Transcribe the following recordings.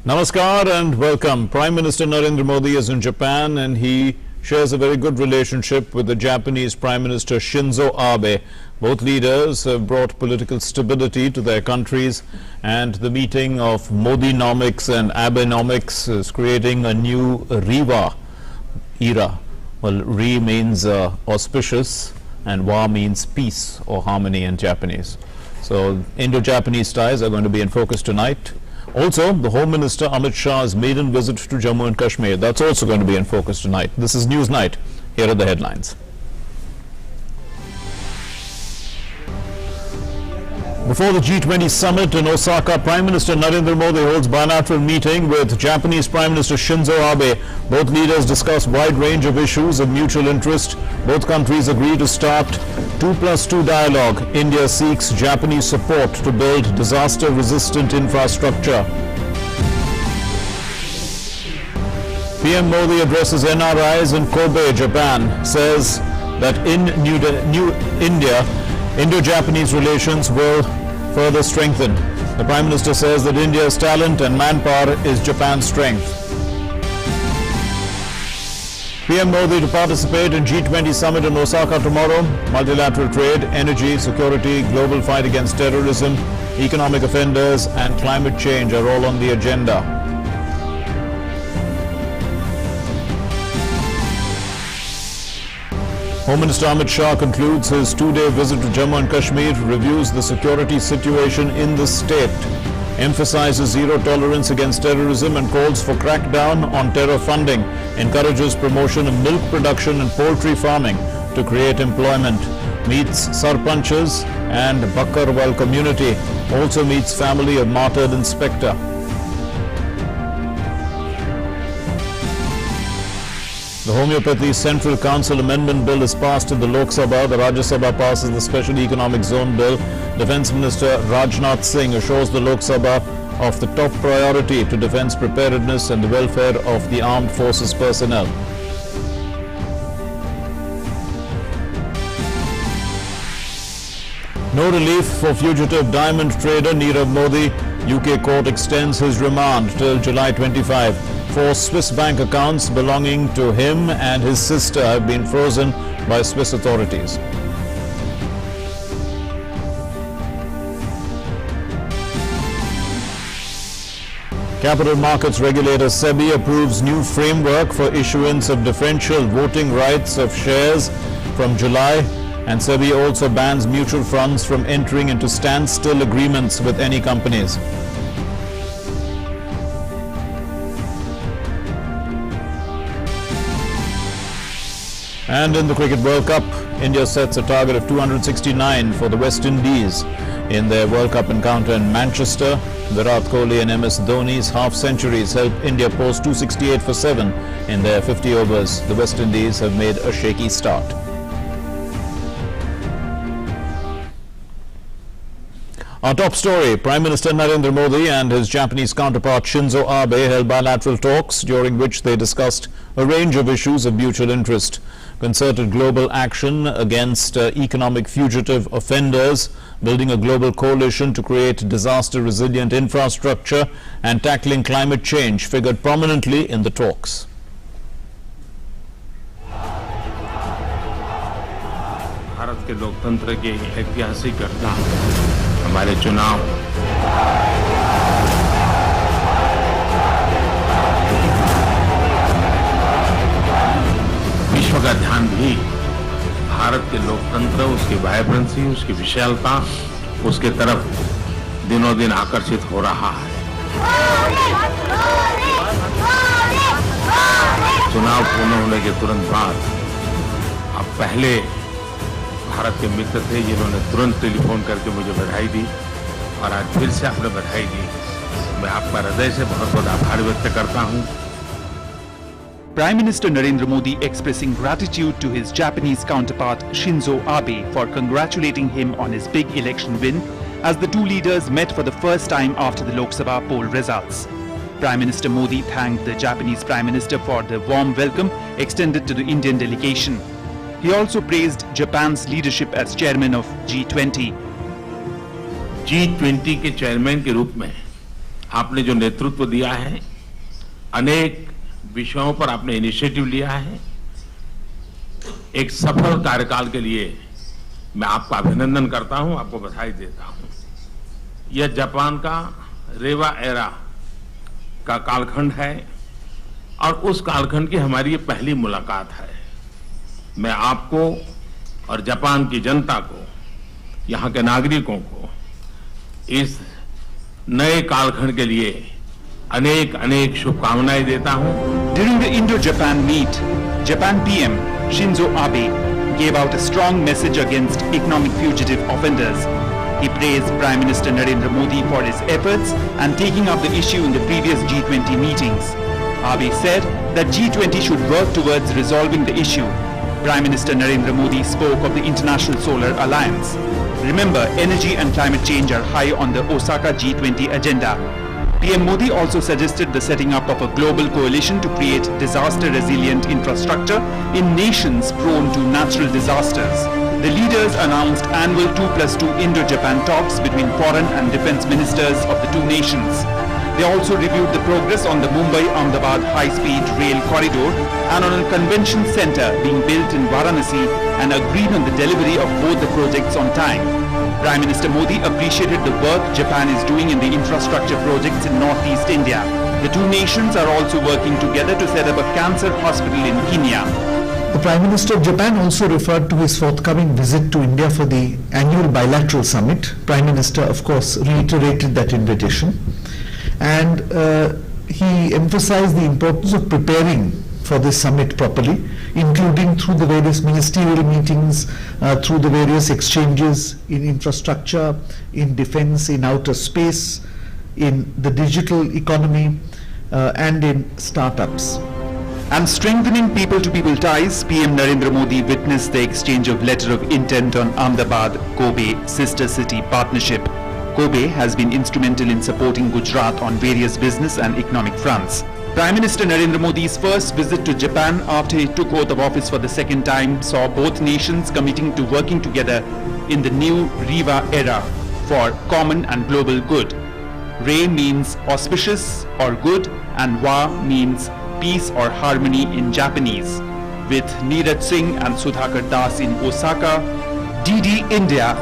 Namaskar and welcome. Prime Minister Narendra Modi is in Japan and he shares a very good relationship with the Japanese Prime Minister Shinzo Abe. Both leaders have brought political stability to their countries, and the meeting of Modinomics and Abenomics is creating a new Riva era. Well, Ri means auspicious and Wa means peace or harmony in Japanese. So Indo-Japanese ties are going to be in focus tonight. Also, the Home Minister Amit Shah's maiden visit to Jammu and Kashmir, that's also going to be in focus tonight. This is News Night. Here are the headlines. Before the G20 Summit in Osaka, Prime Minister Narendra Modi holds bilateral meeting with Japanese Prime Minister Shinzo Abe. Both leaders discuss wide range of issues of mutual interest. Both countries agree to start 2+2 dialogue. India seeks Japanese support to build disaster-resistant infrastructure. PM Modi addresses NRIs in Kobe, Japan, says that in India, Indo-Japanese relations will further strengthen. The Prime Minister says that India's talent and manpower is Japan's strength. PM Modi to participate in G20 Summit in Osaka tomorrow. Multilateral trade, energy, security, global fight against terrorism, economic offenders and climate change are all on the agenda. Home Minister Amit Shah concludes his two-day visit to Jammu and Kashmir, reviews the security situation in the state, emphasizes zero tolerance against terrorism and calls for crackdown on terror funding, encourages promotion of milk production and poultry farming to create employment, meets sarpanchas and Bakkarwal community, also meets family of martyred inspector. The Homeopathy Central Council Amendment Bill is passed in the Lok Sabha. The Rajya Sabha passes the Special Economic Zone Bill. Defence Minister Rajnath Singh assures the Lok Sabha of the top priority to defence preparedness and the welfare of the armed forces personnel. No relief for fugitive diamond trader Nirav Modi. UK court extends his remand till July 25. 4 Swiss bank accounts belonging to him and his sister have been frozen by Swiss authorities. Capital Markets Regulator SEBI approves new framework for issuance of differential voting rights of shares from July, and SEBI also bans mutual funds from entering into standstill agreements with any companies. And in the Cricket World Cup, India sets a target of 269 for the West Indies in their World Cup encounter in Manchester. Virat Kohli and MS Dhoni's half-centuries helped India post 268 for 7 in their 50 overs. The West Indies have made a shaky start. Our top story, Prime Minister Narendra Modi and his Japanese counterpart Shinzo Abe held bilateral talks during which they discussed a range of issues of mutual interest. Concerted global action against economic fugitive offenders, building a global coalition to create disaster-resilient infrastructure and tackling climate change figured prominently in the talks. Bharat के लोकतंत्र की ऐतिहासिक घटना हमारे चुनाव विश्व का ध्यान भी भारत के लोकतंत्र, उसकी वाइब्रेंसी, उसकी विशालता, उसके तरफ दिनों दिन आकर्षित हो रहा है। चुनाव पूर्ण होने के तुरंत बाद अब पहले भारत के मित्र थे जिन्होंने तुरंत टेलीफोन करके मुझे बधाई दी और आज फिर से आपने बधाई दी। मैं आपका हृदय से बहुत बहुत आभार व्यक्त करता हूं। Prime Minister Narendra Modi expressing gratitude to his Japanese counterpart Shinzo Abe for congratulating him on his big election win as the two leaders met for the first time after the Lok Sabha poll results. Prime Minister Modi thanked the Japanese Prime Minister for the warm welcome extended to the Indian delegation. He also praised Japan's leadership as chairman of G20. G20 के chairman के रूप में आपने जो नेतृत्व दिया है, अनेक विषयों पर आपने इनिशिएटिव लिया है, एक सफल कार्यकाल के लिए मैं आपका अभिनंदन करता हूं, आपको बधाई देता हूं। यह जापान का रेवा एरा का कालखंड है और उस कालखंड की हमारी ये पहली मुलाकात है। मैं आपको और जापान की जनता को, यहाँ के नागरिकों को इस नए कालखंड के लिए अनेक अनेक शुभकामनाएं देता हूं। During the Indo-Japan meet, Japan PM Shinzo Abe gave out a strong message against economic fugitive offenders. He praised Prime Minister Narendra Modi for his efforts and taking up the issue in the previous G20 meetings. Abe said that G20 should work towards resolving the issue. Prime Minister Narendra Modi spoke of the International Solar Alliance. Remember, energy and climate change are high on the Osaka G20 agenda. PM Modi also suggested the setting up of a global coalition to create disaster-resilient infrastructure in nations prone to natural disasters. The leaders announced annual 2+2 Indo-Japan talks between foreign and defense ministers of the two nations. They also reviewed the progress on the Mumbai-Ahmedabad high-speed rail corridor and on a convention center being built in Varanasi and agreed on the delivery of both the projects on time. Prime Minister Modi appreciated the work Japan is doing in the infrastructure projects in northeast India. The two nations are also working together to set up a cancer hospital in Kenya. The Prime Minister of Japan also referred to his forthcoming visit to India for the annual bilateral summit. Prime Minister, of course, reiterated that invitation. And he emphasized the importance of preparing for this summit properly, including through the various ministerial meetings, through the various exchanges in infrastructure, in defense, in outer space, in the digital economy, and in startups. And strengthening people-to-people ties, PM Narendra Modi witnessed the exchange of letter of intent on Ahmedabad-Kobe sister city partnership. Kobe has been instrumental in supporting Gujarat on various business and economic fronts. Prime Minister Narendra Modi's first visit to Japan after he took oath of office for the second time saw both nations committing to working together in the new Riva era for common and global good. Re means auspicious or good and Wa means peace or harmony in Japanese. With Neeraj Singh and Sudhakar Das in Osaka, DD India.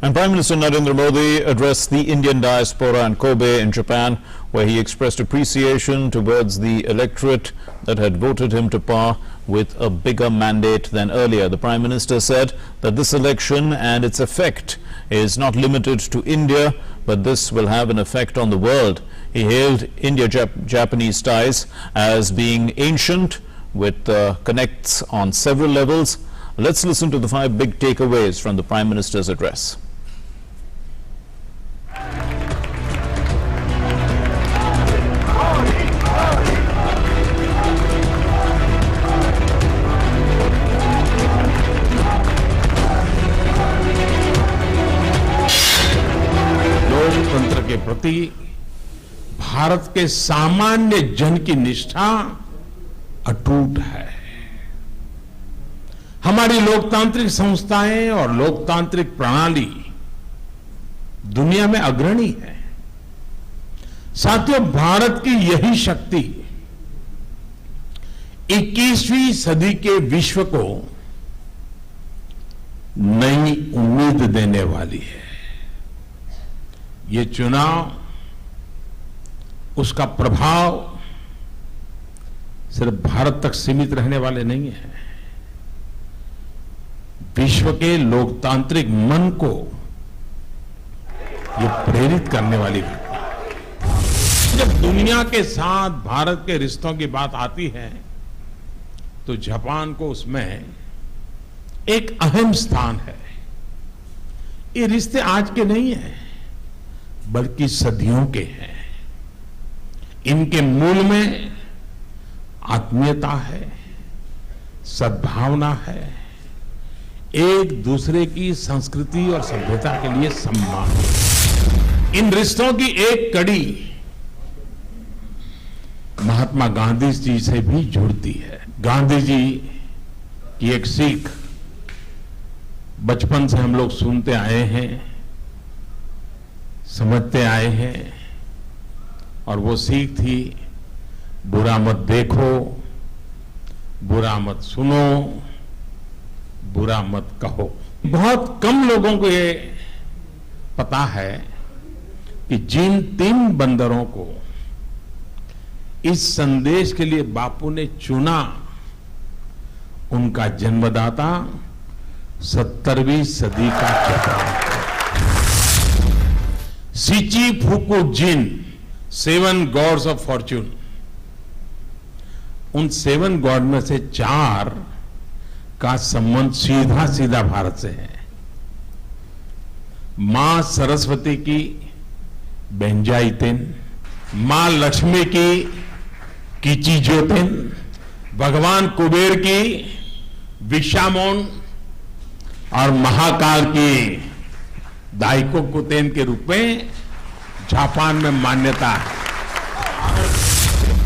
And Prime Minister Narendra Modi addressed the Indian diaspora in Kobe in Japan, where he expressed appreciation towards the electorate that had voted him to power with a bigger mandate than earlier. The Prime Minister said that this election and its effect is not limited to India, but this will have an effect on the world. He hailed India-Japanese ties as being ancient with connects on several levels. Let's listen to the 5 big takeaways from the Prime Minister's address. लोकतंत्र के प्रति भारत के सामान्य जन की निष्ठा अटूट है। हमारी लोकतांत्रिक संस्थाएं और लोकतांत्रिक प्रणाली दुनिया में अग्रणी है। साथियों, भारत की यही शक्ति 21वीं सदी के विश्व को नई उम्मीद देने वाली है। ये चुनाव, उसका प्रभाव सिर्फ भारत तक सीमित रहने वाले नहीं है। विश्व के लोकतांत्रिक मन को ये प्रेरित करने वाली घटना है। जब दुनिया के साथ भारत के रिश्तों की बात आती है तो जापान को उसमें एक अहम स्थान है। ये रिश्ते आज के नहीं हैं, बल्कि सदियों के हैं। इनके मूल में आत्मीयता है, सद्भावना है, एक दूसरे की संस्कृति और सभ्यता के लिए सम्मान। इन रिश्तों की एक कड़ी महात्मा गांधी जी से भी जुड़ती है। गांधी जी की एक सीख बचपन से हम लोग सुनते आए हैं, समझते आए हैं, और वो सीख थी बुरा मत देखो, बुरा मत सुनो, बुरा मत कहो। बहुत कम लोगों को ये पता है कि जिन 3 बंदरों को इस संदेश के लिए बापू ने चुना, उनका जन्मदाता 17वीं सदी का Japan. Shichi Fuku Jin, 7 gods of fortune, उन 7 गॉड में से 4 का संबंध सीधा सीधा भारत से है। मां सरस्वती की बेंजाइतिन, मां लक्ष्मी की कीचीजोतिन, भगवान कुबेर की विशामोन और महाकाल की दाइको कुतेन के रूप में जापान में मान्यता है।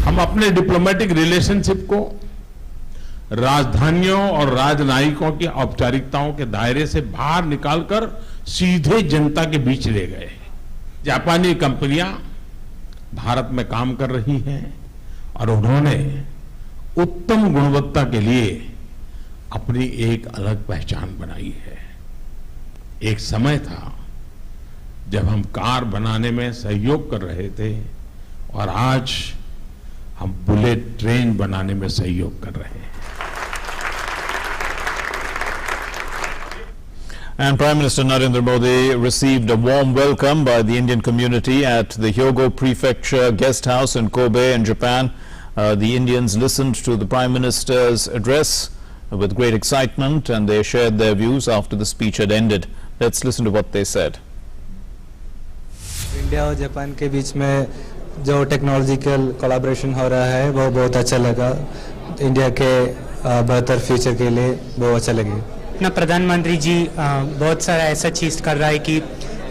हम अपने डिप्लोमेटिक रिलेशनशिप को राजधानियों और राजनयिकों की औपचारिकताओं के दायरे से बाहर निकालकर सीधे जनता के बीच ले गए। जापानी कंपनियां भारत में काम कर रही हैं और उन्होंने उत्तम गुणवत्ता के लिए अपनी एक अलग पहचान बनाई है। एक समय था जब हम कार बनाने में सहयोग कर रहे थे और आज हम बुलेट ट्रेन बनाने में सहयोग कर रहे हैं। And Prime Minister Narendra Modi received a warm welcome by the Indian community at the Hyogo Prefecture Guest House in Kobe in Japan. The Indians listened to the Prime Minister's address with great excitement, and they shared their views after the speech had ended. Let's listen to what they said. India और Japan के बीच में जो technological collaboration हो रहा है वो बहुत अच्छा लगा। इंडिया के बेहतर फ्यूचर के लिए बहुत अच्छा लगे। अपना प्रधानमंत्री जी बहुत सारा ऐसा चीज़ कर रहा है कि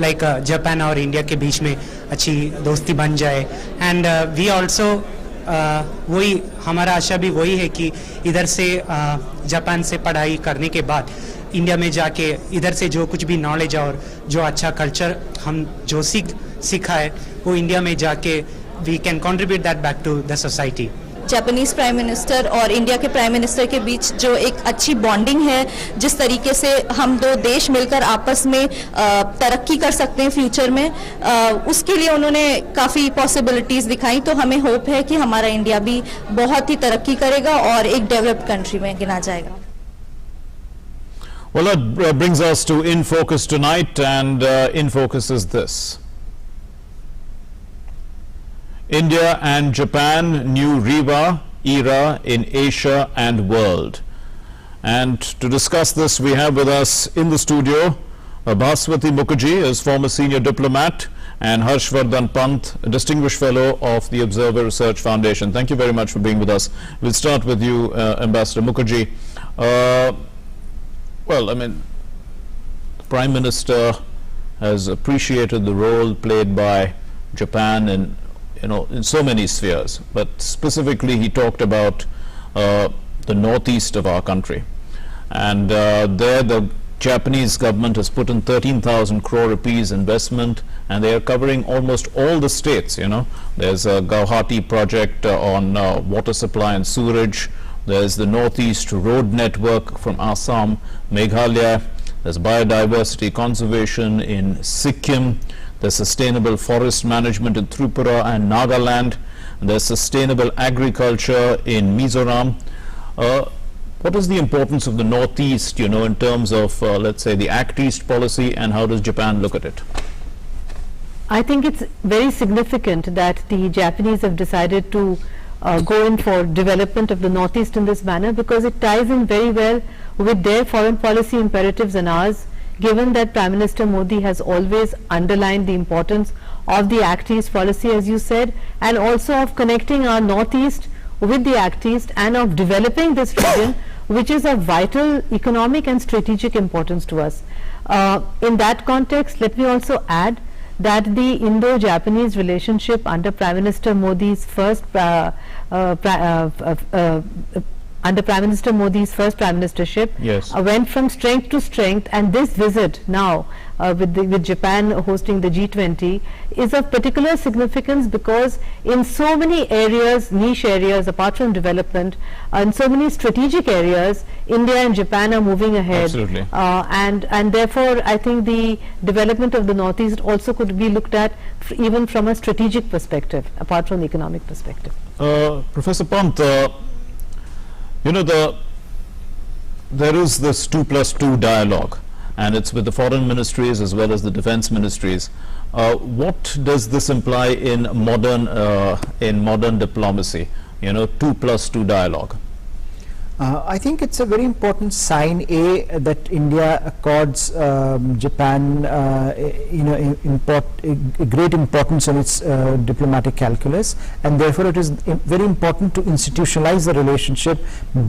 लाइक जापान और इंडिया के बीच में अच्छी दोस्ती बन जाए। एंड वी ऑल्सो वही हमारा आशा भी वही है कि इधर से जापान से पढ़ाई करने के बाद इंडिया में जाके इधर से जो कुछ भी नॉलेज और जो अच्छा कल्चर हम जो सीखा है वो इंडिया में जाके we can contribute that back to the society. Japanese prime minister और इंडिया के प्राइम मिनिस्टर के बीच जो एक अच्छी बॉन्डिंग है, जिस तरीके से हम 2 देश मिलकर आपस में तरक्की कर सकते हैं फ्यूचर में, उसके लिए उन्होंने काफ़ी पॉसिबिलिटीज़ दिखाई। तो हमें होप है कि हमारा इंडिया भी बहुत ही तरक्की करेगा और एक डेवलप्ड कंट्री में गिना जाएगा। Well, that brings us to In Focus tonight, and In Focus is this. India and Japan, new era in Asia and world. And to discuss this, we have with us in the studio Bhaswati Mukherjee, as former senior diplomat, and Harshvardhan Pant, a distinguished fellow of the Observer Research Foundation. Thank you very much for being with us. We'll start with you, Ambassador Mukherjee. Well, I mean, the Prime Minister has appreciated the role played by Japan in so many spheres, but specifically he talked about the northeast of our country, and there the Japanese government has put in 13,000 crore rupees investment, and they are covering almost all the states. There's a Guwahati project on water supply and sewerage. There's the northeast road network from Assam, Meghalaya. There's biodiversity conservation in Sikkim. There's sustainable forest management in Tripura and Nagaland. There's sustainable agriculture in Mizoram. What is the importance of the Northeast, in terms of, let's say, the Act East policy, and how does Japan look at it? I think it's very significant that the Japanese have decided to go in for development of the Northeast in this manner, because it ties in very well with their foreign policy imperatives and ours, given that Prime Minister Modi has always underlined the importance of the Act East policy, as you said, and also of connecting our Northeast with the Act East and of developing this region, which is of vital economic and strategic importance to us. In that context, let me also add that the Indo-Japanese relationship under Prime Minister Modi's first under Prime Minister Modi's first prime ministership, yes, went from strength to strength, and this visit now with Japan hosting the G20 is of particular significance, because in so many areas, niche areas apart from development, in so many strategic areas, India and Japan are moving ahead. Absolutely. And therefore I think the development of the Northeast also could be looked at even from a strategic perspective apart from the economic perspective. Professor Pant, you know, there is this 2+2 dialogue, and it's with the foreign ministries as well as the defense ministries. What does this imply in modern diplomacy? You know, 2+2 dialogue. I think it's a very important sign, that India accords Japan, great importance on its diplomatic calculus, and therefore it is very important to institutionalize the relationship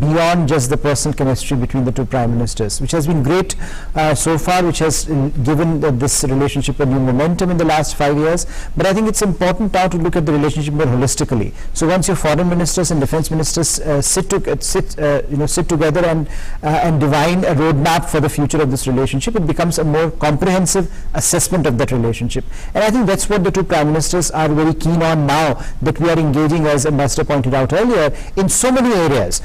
beyond just the personal chemistry between the two prime ministers, which has been great so far, which has given this relationship a new momentum in the last 5 years. But I think it's important now to look at the relationship more holistically. So once your foreign ministers and defense ministers sit together and divine a roadmap for the future of this relationship, it becomes a more comprehensive assessment of that relationship. And I think that's what the two prime ministers are very keen on now, that we are engaging, as Ambassador pointed out earlier, in so many areas,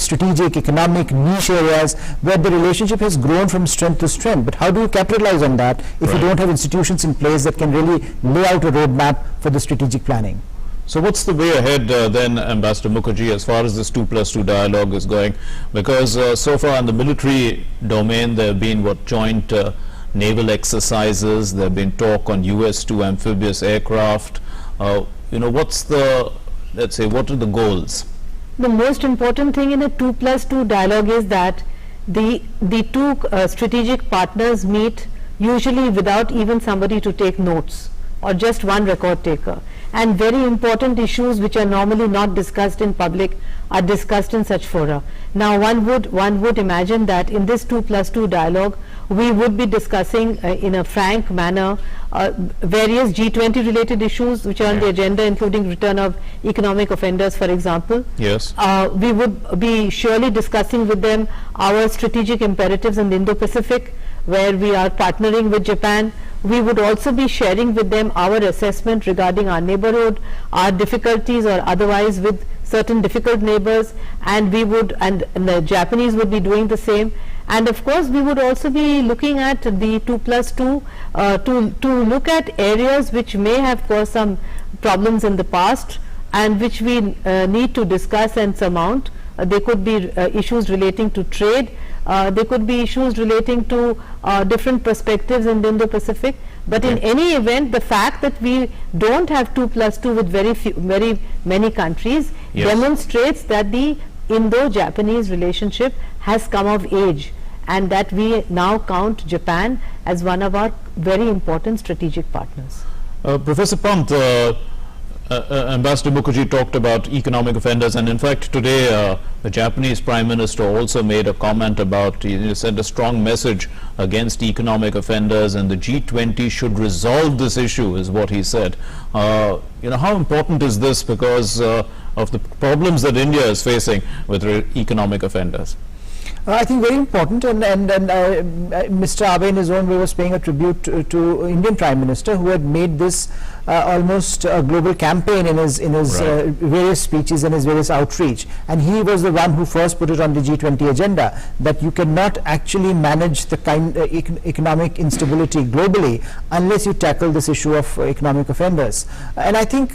strategic, economic, niche areas, where the relationship has grown from strength to strength. But how do you capitalize on that if you don't have institutions in place that can really lay out a roadmap for the strategic planning? So what's the way ahead then, Ambassador Mukherjee, as far as this 2+2 dialogue is going? Because so far in the military domain, there have been joint naval exercises, there have been talk on US-2 amphibious aircraft. What's the, let's say, what are the goals? The most important thing in a 2+2 dialogue is that the two strategic partners meet usually without even somebody to take notes, or just one record taker. And very important issues which are normally not discussed in public are discussed in such fora. Now one would imagine that in this 2+2 dialogue we would be discussing in a frank manner various G20 related issues which are on the agenda, including return of economic offenders, for example. Yes. We would be surely discussing with them our strategic imperatives in the Indo-Pacific, where we are partnering with Japan. We would also be sharing with them our assessment regarding our neighborhood, our difficulties or otherwise with certain difficult neighbors, and the Japanese would be doing the same. And of course we would also be looking at the 2+2 to look at areas which may have caused some problems in the past and which we need to discuss and surmount. There could be issues relating to trade. There could be issues relating to different perspectives in the Indo-Pacific. But in any event, the fact that we don't have 2+2 with very many countries demonstrates that the Indo-Japanese relationship has come of age, and that we now count Japan as one of our very important strategic partners. Professor Pant, Ambassador Mukherjee talked about economic offenders, and in fact today the Japanese Prime Minister also made a comment about, he sent a strong message against economic offenders, and the G20 should resolve this issue, is what he said. How important is this because of the problems that India is facing with economic offenders? I think very important, and Mr. Abe in his own way was paying a tribute to Indian Prime Minister, who had made this almost a global campaign in his various speeches and his various outreach, and he was the one who first put it on the G20 agenda, that you cannot actually manage the economic instability globally unless you tackle this issue of economic offenders. And I think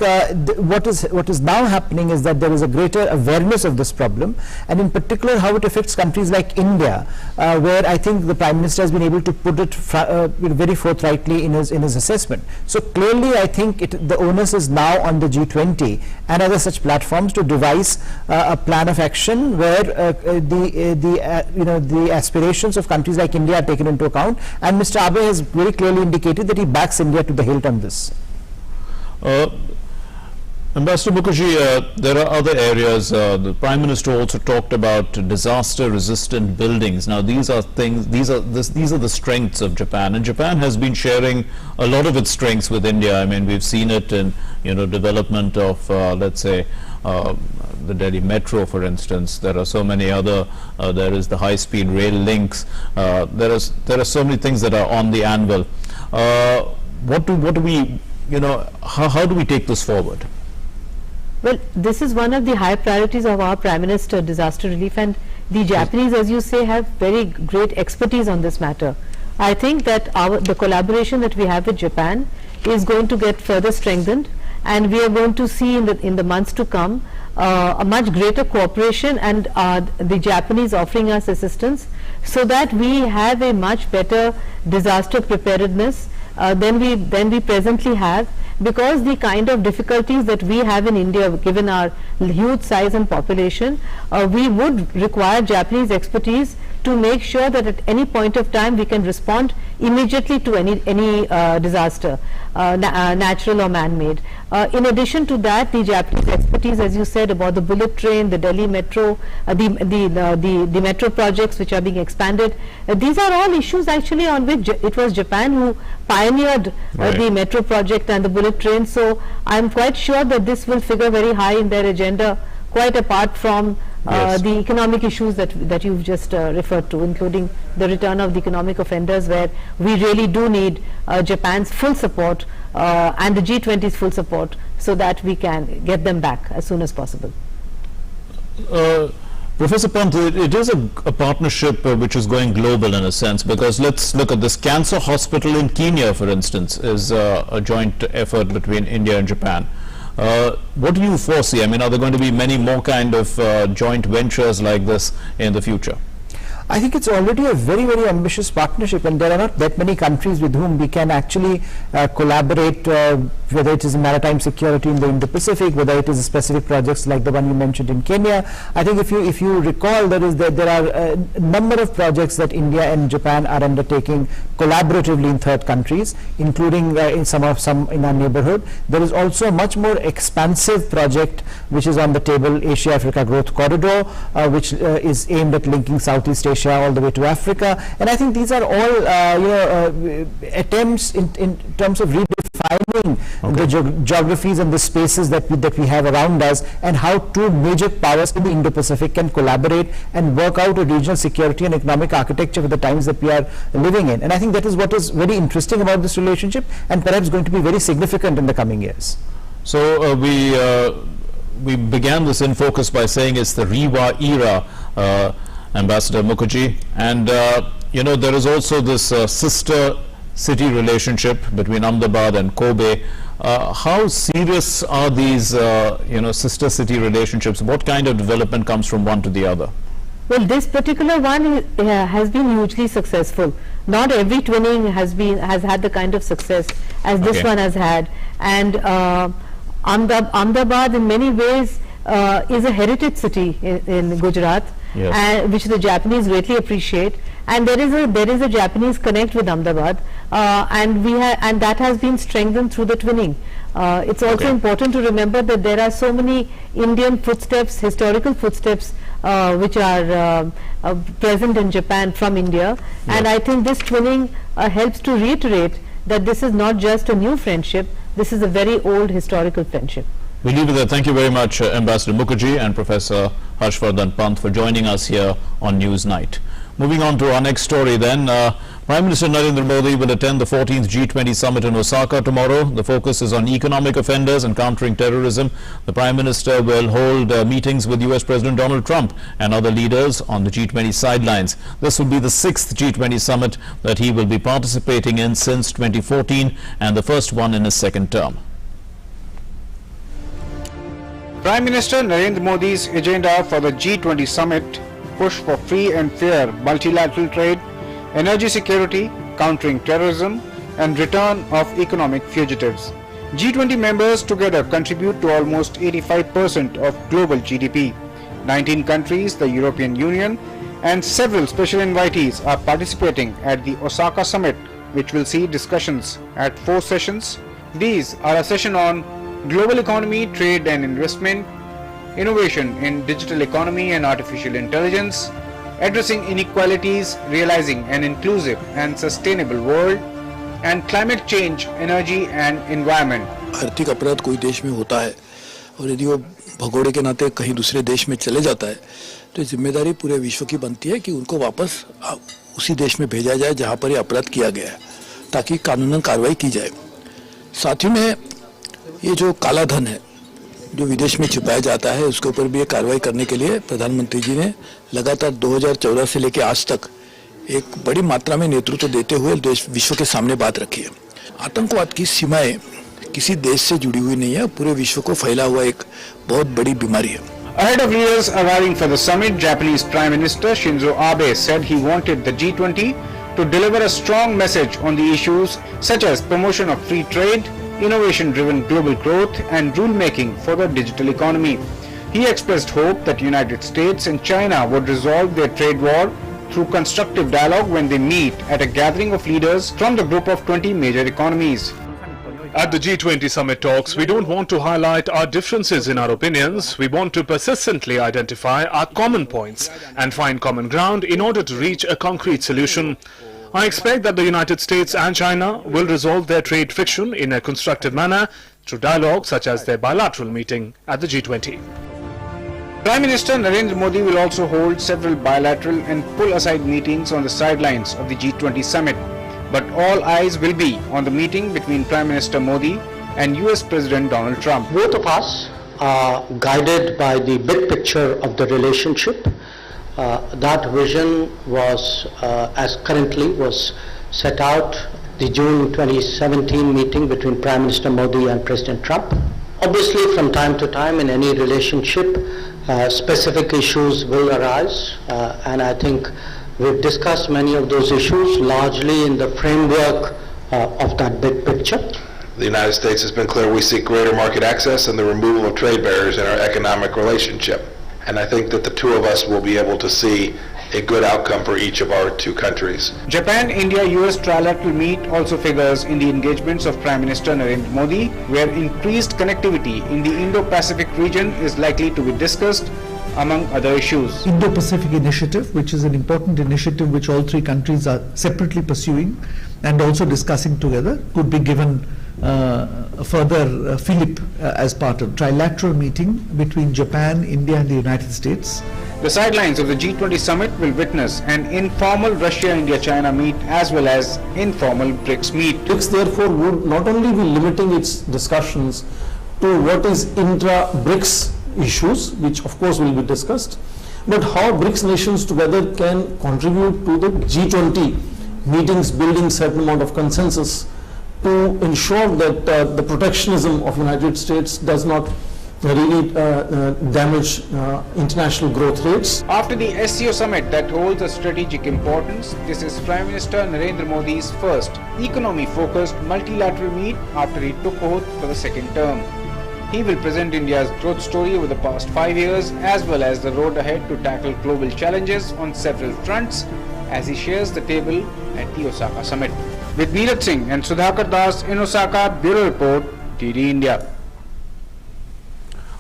what is now happening is that there is a greater awareness of this problem, and in particular how it affects countries like India, where I think the Prime Minister has been able to put it very forthrightly in his assessment. So clearly I think the onus is now on the G20 and other such platforms to devise a plan of action where the aspirations of countries like India are taken into account, and Mr. Abe has very clearly indicated that he backs India to the hilt on this. Ambassador Mukherjee, there are other areas. The Prime Minister also talked about disaster-resistant buildings. Now, these are the strengths of Japan, and Japan has been sharing a lot of its strengths with India. I mean, we've seen it in development of let's say the Delhi Metro, for instance. There are so many other, there is the high-speed rail links. There are so many things that are on the anvil. What do we, how do we take this forward? Well, this is one of the high priorities of our Prime Minister, disaster relief, and the Japanese, as you say, have very great expertise on this matter. I think that the collaboration that we have with Japan is going to get further strengthened, and we are going to see in the months to come a much greater cooperation, and the Japanese offering us assistance, so that we have a much better disaster preparedness than we presently have, because the kind of difficulties that we have in India, given our huge size and population, we would require Japanese expertise to make sure that at any point of time we can respond immediately to any disaster, natural or man-made. In addition to that, the Japanese expertise, as you said, about the bullet train, the Delhi Metro, the metro projects which are being expanded, these are all issues actually on which it was Japan who pioneered the metro project and the bullet train. So I am quite sure that this will figure very high in their agenda, quite apart from the economic issues that you've just referred to, including the return of the economic offenders, where we really do need Japan's full support and the G20's full support, so that we can get them back as soon as possible. Professor Pant, it is a partnership which is going global in a sense, because let's look at this cancer hospital in Kenya, for instance, is a joint effort between India and Japan. What do you foresee? I mean, are there going to be many more kind of joint ventures like this in the future? I think it's already a very, very ambitious partnership, and there are not that many countries with whom we can actually collaborate, whether it is maritime security in the Indo-Pacific, whether it is specific projects like the one you mentioned in Kenya. I think if you recall, there are a number of projects that India and Japan are undertaking collaboratively in third countries, including in some in our neighborhood. There is also a much more expansive project which is on the table, Asia-Africa Growth Corridor, which is aimed at linking Southeast Asia all the way to Africa, and I think these are all attempts in terms of redefining the geographies and the spaces that we have around us, and how two major powers in the Indo-Pacific can collaborate and work out a regional security and economic architecture for the times that we are living in. And I think that is what is very interesting about this relationship, and perhaps going to be very significant in the coming years. So we began this in focus by saying it's the Rewa era, Ambassador Mukherjee, and there is also this sister city relationship between Ahmedabad and Kobe. How serious are these sister city relationships? What kind of development comes from one to the other? Well, this particular one has been hugely successful. Not every twinning has had the kind of success as this one has had, and Ahmedabad in many ways is a heritage city in Gujarat. Yes. Which the Japanese greatly appreciate, and there is a Japanese connect with Ahmedabad, and that has been strengthened through the twinning. It's also important to remember that there are so many Indian footsteps, historical footsteps, which are present in Japan from India, and I think this twinning helps to reiterate that this is not just a new friendship, this is a very old historical friendship. We leave it there. Thank you very much, Ambassador Mukherjee and Professor Harshvardhan Pant, for joining us here on News Night. Moving on to our next story then, Prime Minister Narendra Modi will attend the 14th G20 Summit in Osaka tomorrow. The focus is on economic offenders and countering terrorism. The Prime Minister will hold meetings with US President Donald Trump and other leaders on the G20 sidelines. This will be the 6th G20 Summit that he will be participating in since 2014, and the first one in his second term. Prime Minister Narendra Modi's agenda for the G20 Summit: push for free and fair multilateral trade, energy security, countering terrorism, and return of economic fugitives. G20 members together contribute to almost 85% of global GDP. 19 countries, the European Union, and several special invitees are participating at the Osaka Summit, which will see discussions at 4 sessions. These are a session on global economy, trade and investment, innovation in digital economy and artificial intelligence, addressing inequalities, realizing an inclusive and sustainable world, and climate change, energy and environment. आर्थिक अपराध कोई देश में होता है और यदि वो भगोड़े के नाते कहीं दूसरे देश में चले जाता है तो जिम्मेदारी पूरे विश्व की बनती है कि उनको वापस उसी देश में भेजा जाए जहां पर ये अपराध किया गया है, ताकि कानूनन कार्रवाई की जाए। साथ ही में ये जो काला धन है जो विदेश में छिपाया जाता है उसके ऊपर भी ये कार्रवाई करने के लिए प्रधानमंत्री जी ने लगातार 2014 से लेकर आज तक एक बड़ी मात्रा में नेतृत्व देते हुए देश विश्व के सामने बात रखी है। आतंकवाद की सीमाएं किसी देश से जुड़ी हुई नहीं है, पूरे विश्व को फैला हुआ एक बहुत बड़ी बीमारी है। Ahead of leaders arriving for the summit, Japanese Prime Minister Shinzo Abe said he wanted the G20 to deliver a strong message on the issues such as promotion of free trade, innovation-driven global growth and rule-making for the digital economy. He expressed hope that United States and China would resolve their trade war through constructive dialogue when they meet at a gathering of leaders from the group of 20 major economies. At the G20 Summit talks, we don't want to highlight our differences in our opinions. We want to persistently identify our common points and find common ground in order to reach a concrete solution. I expect that the United States and China will resolve their trade friction in a constructive manner through dialogue such as their bilateral meeting at the G20. Prime Minister Narendra Modi will also hold several bilateral and pull-aside meetings on the sidelines of the G20 Summit. But all eyes will be on the meeting between Prime Minister Modi and US President Donald Trump. Both of us are guided by the big picture of the relationship. That vision was, as currently was set out, the June 2017 meeting between Prime Minister Modi and President Trump. Obviously, from time to time in any relationship, specific issues will arise, and I think we've discussed many of those issues largely in the framework of that big picture. The United States has been clear we seek greater market access and the removal of trade barriers in our economic relationship. And I think that the two of us will be able to see a good outcome for each of our two countries. Japan-India-US trilateral meet also figures in the engagements of Prime Minister Narendra Modi, where increased connectivity in the Indo-Pacific region is likely to be discussed, among other issues. Indo-Pacific Initiative, which is an important initiative which all three countries are separately pursuing and also discussing together, could be given a further fillip as part of trilateral meeting between Japan, India and the United States. The sidelines of the G20 summit will witness an informal Russia-India-China meet as well as informal BRICS meet. BRICS therefore would not only be limiting its discussions to what is intra-BRICS issues, which of course will be discussed, but how BRICS nations together can contribute to the G20 meetings, building certain amount of consensus to ensure that the protectionism of United States does not really damage international growth rates. After the SCO summit that holds a strategic importance, this is Prime Minister Narendra Modi's first economy-focused multilateral meet after he took oath for the second term. He will present India's growth story over the past 5 years as well as the road ahead to tackle global challenges on several fronts as he shares the table at the Osaka summit. With Neeraj Singh and Sudhakar Das in Osaka, Bureau Report, TD India.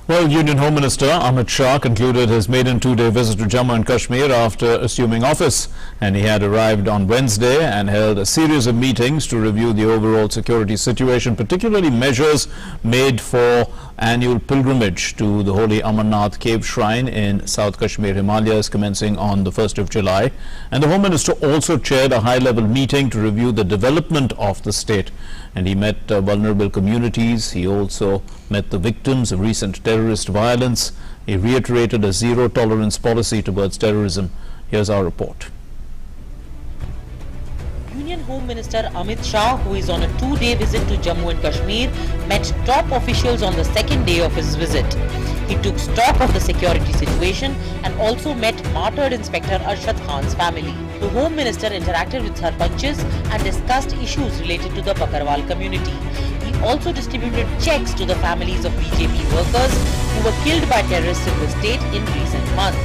Well, Union Home Minister Amit Shah concluded his maiden two-day visit to Jammu and Kashmir after assuming office, and he had arrived on Wednesday and held a series of meetings to review the overall security situation, particularly measures made for annual pilgrimage to the holy Amarnath cave shrine in South Kashmir Himalayas commencing on the 1st of July. And the Home Minister also chaired a high-level meeting to review the development of the state, and he met vulnerable communities. He also met the victims of recent terrorist violence. He reiterated a zero-tolerance policy towards terrorism. Here's our report. Union Home Minister Amit Shah, who is on a two-day visit to Jammu and Kashmir, met top officials on the second day of his visit. He took stock of the security situation and also met martyred Inspector Arshad Khan's family. The Home Minister interacted with sarpanches and discussed issues related to the Bakarwal community. He also distributed checks to the families of BJP workers who were killed by terrorists in the state in recent months.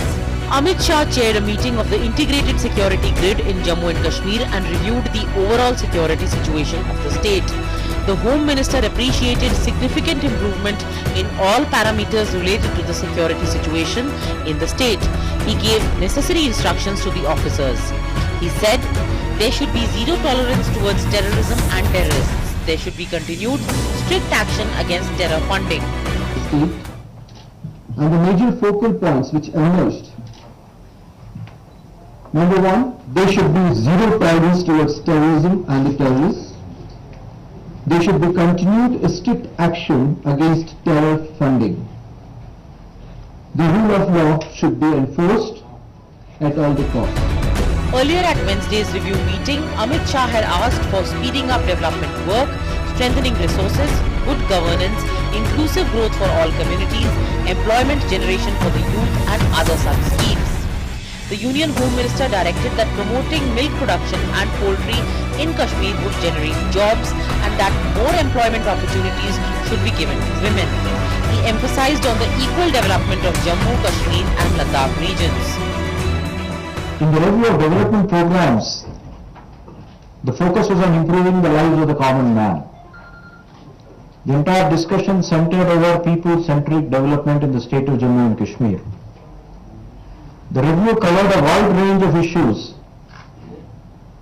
Amit Shah chaired a meeting of the integrated security grid in Jammu and Kashmir and reviewed the overall security situation of the state. The Home Minister appreciated significant improvement in all parameters related to the security situation in the state. He gave necessary instructions to the officers. He said there should be zero tolerance towards terrorism and terrorists. There should be continued strict action against terror funding. and the major focal points which emerged. Number one, there should be zero tolerance towards terrorism and the terrorists. There should be continued strict action against terror funding. The rule of law should be enforced at all the costs. Earlier at Wednesday's review meeting, Amit Shah had asked for speeding up development work, strengthening resources, good governance, inclusive growth for all communities, employment generation for the youth and other such schemes. The Union Home Minister directed that promoting milk production and poultry in Kashmir would generate jobs and that more employment opportunities should be given to women. He emphasized on the equal development of Jammu, Kashmir and Ladakh regions. In the review of development programs, the focus was on improving the lives of the common man. The entire discussion centered over people-centric development in the state of Jammu and Kashmir. The review covered a wide range of issues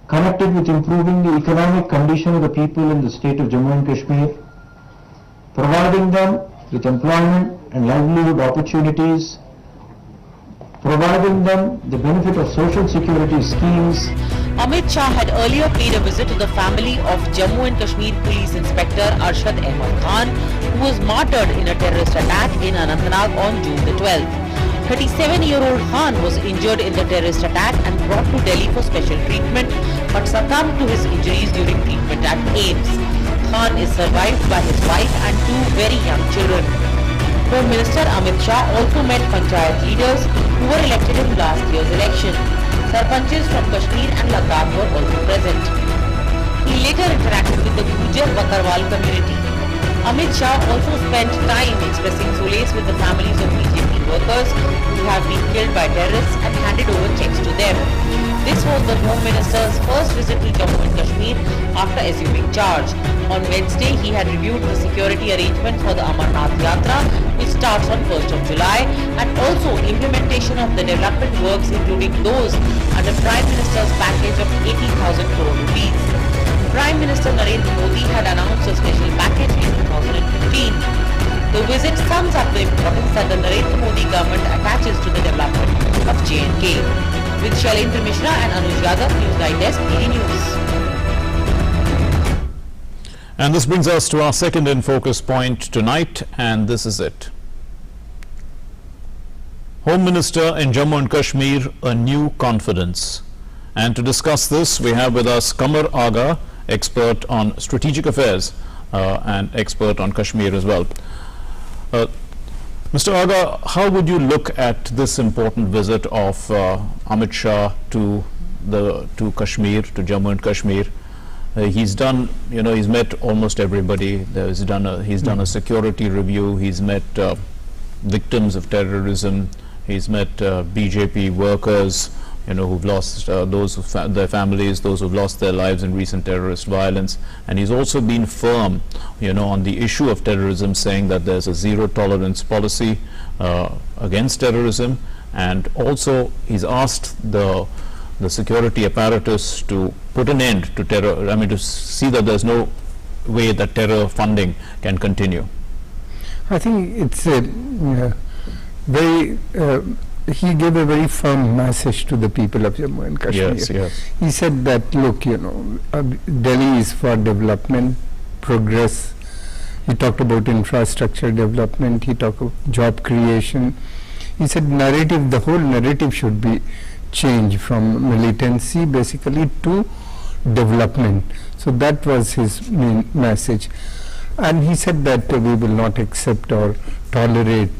connected with improving the economic condition of the people in the state of Jammu and Kashmir, providing them with employment and livelihood opportunities, providing them the benefit of social security schemes. Amit Shah had earlier paid a visit to the family of Jammu and Kashmir Police Inspector Arshad Ahmad Khan, who was martyred in a terrorist attack in Anantnag on June the 12th. 37-year-old Khan was injured in the terrorist attack and brought to Delhi for special treatment, but succumbed to his injuries during treatment at AIIMS. Khan is survived by his wife and two very young children. Home Minister Amit Shah also met Panchayat leaders who were elected in last year's election. Sarpanches from Kashmir and Ladakh were also present. He later interacted with the Gujar Bakarwal community. Amit Shah also spent time expressing solace with the families of BJP workers who have been killed by terrorists and handed over checks to them. This was the Home Minister's first visit to Jammu and Kashmir after assuming charge. On Wednesday, he had reviewed the security arrangements for the Amarnath Yatra, which starts on 1st of July, and also implementation of the development works, including those under Prime Minister's package of 80,000 crore rupees. Prime Minister Narendra Modi had announced a special package in 2015. The visit sums up the importance that the Narendra Modi government attaches to the development of J&K. With Shailendra Mishra and Anuj Yadav, Newsline Desk, PD News. And this brings us to our second in focus point tonight, and this is it. Home Minister in Jammu and Kashmir, a new confidence. And to discuss this, we have with us Kamar Aga, expert on strategic affairs and expert on Kashmir as well. Mr. Aga, how would you look at this important visit of Amit Shah to Kashmir, to Jammu and Kashmir? He's done, he's met almost everybody. He's done a security review. He's met victims of terrorism. He's met BJP workers, who've lost their families, those who've lost their lives in recent terrorist violence. And he's also been firm, on the issue of terrorism, saying that there's a zero tolerance policy against terrorism. And also he's asked the security apparatus to put an end to terror, to see that there's no way that terror funding can continue. I think it's a very he gave a very firm message to the people of Jammu and Kashmir. Yes. He said that, look, Delhi is for development, progress. He talked about infrastructure development. He talked about job creation. He said the whole narrative should be changed from militancy basically to development. So that was his main message. And he said that we will not accept or tolerate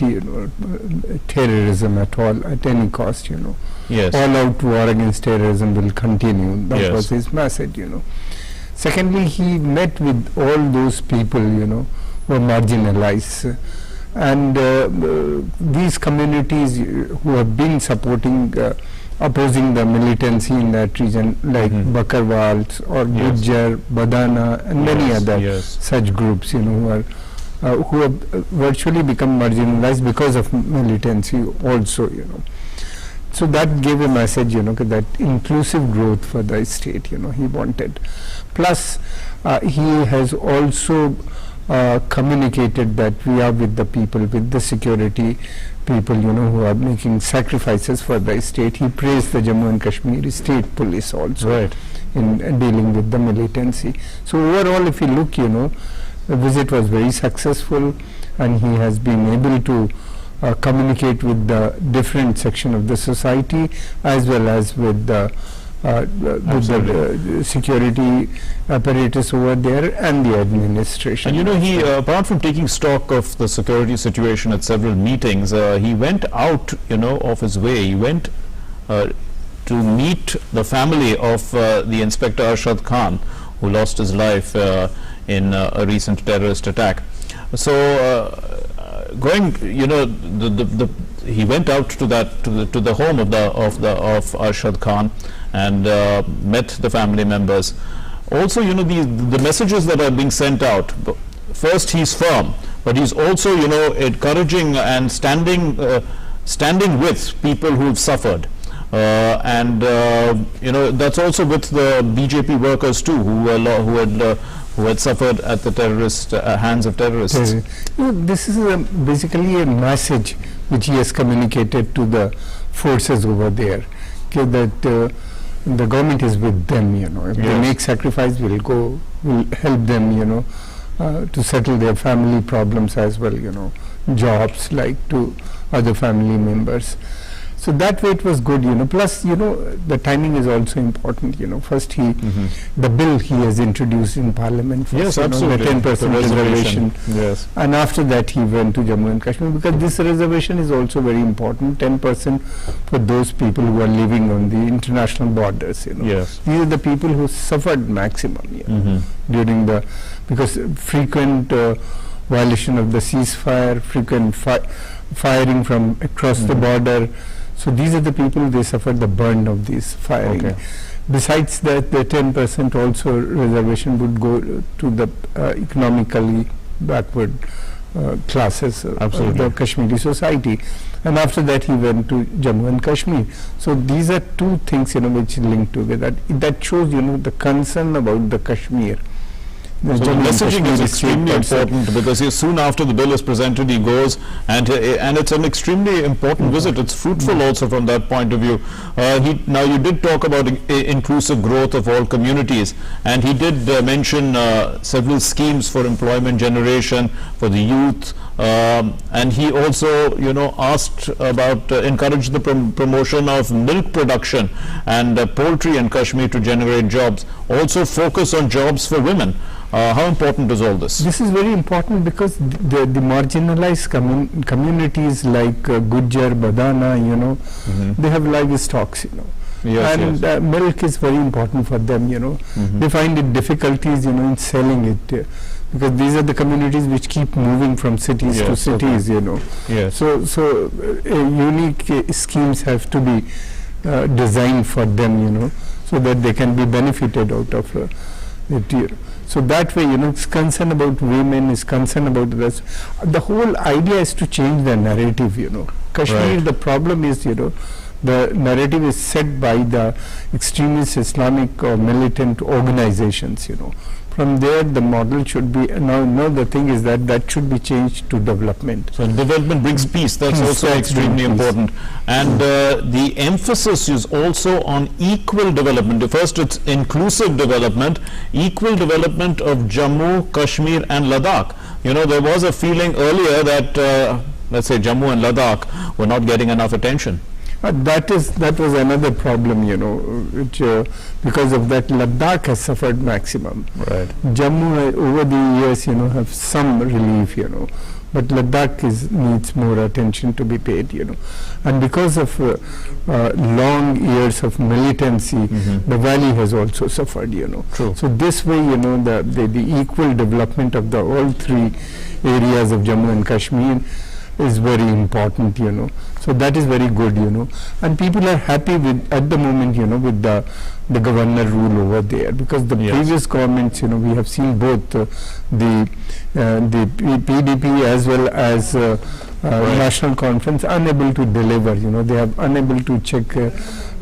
terrorism at all, at any cost. Yes. All out war against terrorism will continue. That was his message. Secondly, he met with all those people who were marginalized, and these communities who have been opposing the militancy in that region, like Bakarwals or Gujar, Badana, and many other such groups, who have virtually become marginalized because of militancy also, So that gave a message, that inclusive growth for the state, he wanted. Plus, he has also communicated that we are with the people, with the security people, you know, who are making sacrifices for the state. He praised the Jammu and Kashmir state police also in dealing with the militancy. So overall, if you look, you know, the visit was very successful, and he has been able to communicate with the different section of the society as well as with the security apparatus over there and the administration. And you know, he apart from taking stock of the security situation at several meetings, he went out, you know, of his way. He went to meet the family of the Inspector Arshad Khan, who lost his life in a recent terrorist attack. So you know, he went out to the home of Arshad Khan and met the family members. Also, you know, the messages that are being sent out. First, he's firm, but he's also, you know, encouraging and standing with people who've suffered. You know, that's also with the BJP workers too, who had suffered at the hands of terrorists. You know, this is basically a message which he has communicated to the forces over there, that the government is with them. You know, if they make sacrifice, we'll help them. You know, to settle their family problems as well. You know, jobs like to other family members. So that way it was good, you know. Plus, you know, the timing is also important, you know. First the bill he has introduced in Parliament, first, absolutely, the 10% reservation. Yes. And after that he went to Jammu and Kashmir, because this reservation is also very important, 10% for those people who are living on the international borders, you know. Yes. These are the people who suffered maximum, you know, during because frequent violation of the ceasefire, frequent firing from across the border. So these are the people, they suffered the burn of this firing. Besides that, the 10% also reservation would go to the economically backward classes of the Kashmiri society. And after that he went to Jammu and Kashmir. So these are two things, you know, which link together. That shows, you know, the concern about the Kashmir. So the messaging is extremely important, because soon after the bill is presented, he goes, and it's an extremely important visit. It's fruitful also from that point of view. Now you did talk about inclusive growth of all communities, and he did mention several schemes for employment generation for the youth, and he also, you know, asked about encourage the promotion of milk production and poultry in Kashmir to generate jobs. Also focus on jobs for women. How important is all this? This is very important, because the marginalized communities like Gujjar, Badana, you know, they have livestock, you know. And milk is very important for them, you know. They find it difficulties, you know, in selling it, because these are the communities which keep moving from cities to cities, you know. So unique schemes have to be designed for them, you know, so that they can be benefited out of it. So that way, you know, it's concern about women, is concern about this. The whole idea is to change the narrative, you know. Kashmir, the problem is, you know, the narrative is set by the extremist Islamic or militant organizations, you know. From there, the model should be, now the thing is that should be changed to development. So development brings peace. That's also extremely important. And the emphasis is also on equal development. First, it's inclusive development, equal development of Jammu, Kashmir and Ladakh. You know, there was a feeling earlier that, let's say, Jammu and Ladakh were not getting enough attention. That was another problem, you know, which because of that Ladakh has suffered maximum. Jammu over the years, you know, have some relief, you know, but Ladakh needs more attention to be paid, you know, and because of long years of militancy, the valley has also suffered, you know. So this way, you know, the equal development of the all three areas of Jammu and Kashmir is very important, you know. So that is very good, you know, and people are happy with, at the moment, you know, with the governor rule over there, because the previous governments, you know, we have seen both the PDP as well as National Conference unable to deliver, you know. They have unable to check